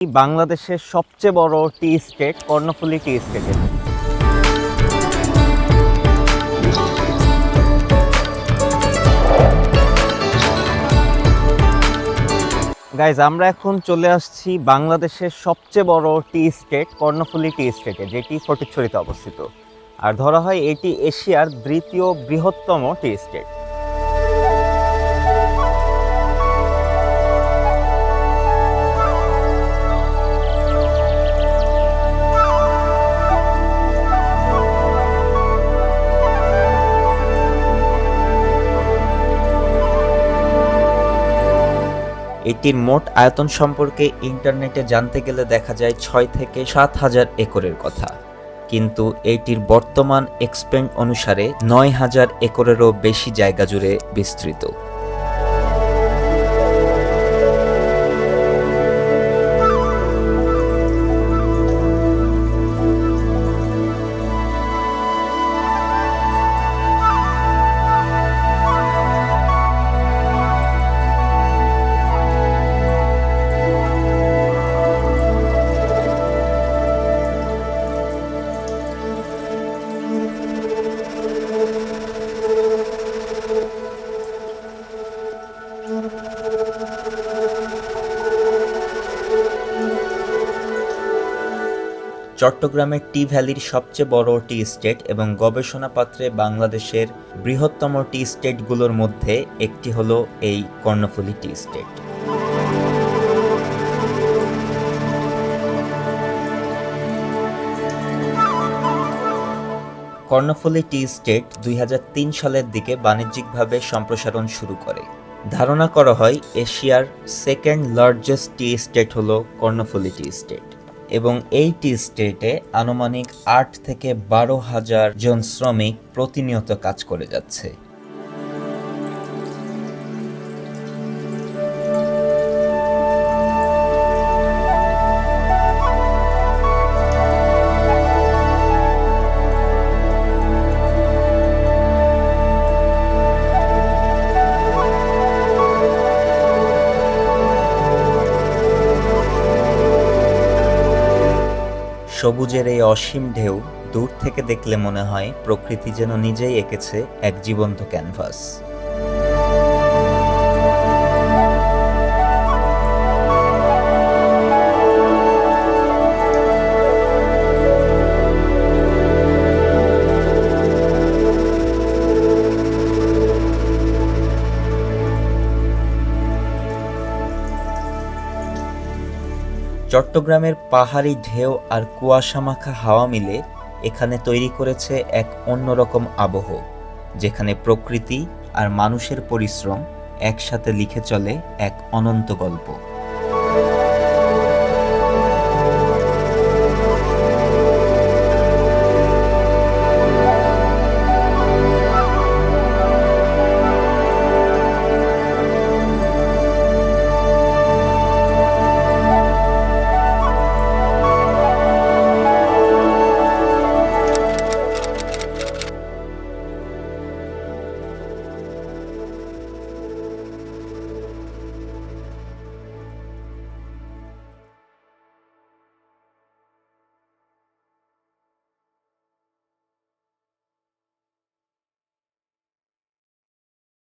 বাংলাদেশের সবচেয়ে বড় টি স্টেট কর্ণফুলী টি স্টেটে। গাইজ, আমরা এখন চলে আসছি বাংলাদেশের সবচেয়ে বড় টি স্টেট কর্ণফুলী টি স্টেটে, যেটি ফটিকছড়িতে অবস্থিত। আর ধরা হয় এটি এশিয়ার দ্বিতীয় বৃহত্তম টি স্টেট। এটির মোট আয়তন সম্পর্কে ইন্টারনেটে জানতে গেলে দেখা যায় ৬ থেকে ৭,০০০ একরের কথা, কিন্তু এটির বর্তমান এক্সপ্যান্ড অনুসারে ৯,০০০ একরেরও বেশি জায়গা জুড়ে বিস্তৃত। চট্টগ্রামের টি ভ্যালির সবচেয়ে বড় টি স্টেট এবং গবেষণা পাত্রে বাংলাদেশের বৃহত্তম টি স্টেটগুলোর মধ্যে একটি হলো এই কর্ণফুলী টি স্টেট। কর্ণফুলী টি স্টেট ২০০৩ সালের দিকে বাণিজ্যিকভাবে সম্প্রসারণ শুরু করে। ধারণা করা হয় এশিয়ার সেকেন্ড লার্জেস্ট টি স্টেট হলো কর্ণফুলী টি স্টেট, এবং এই টি স্টেটে আনুমানিক ৮ থেকে ১২,০০০ জন শ্রমিক প্রতিনিয়ত কাজ করে যাচ্ছে। সবুজের এই অসীম ঢেউ দূর থেকে দেখলে মনে হয় প্রকৃতি যেন নিজেই এঁকেছে এক জীবন্ত ক্যানভাস। চট্টগ্রামের পাহাড়ি ঢেউ আর কুয়াশামাখা হাওয়া মিলে এখানে তৈরি করেছে এক অন্যরকম আবহ, যেখানে প্রকৃতি আর মানুষের পরিশ্রম একসাথে লিখে চলে এক অনন্ত গল্প।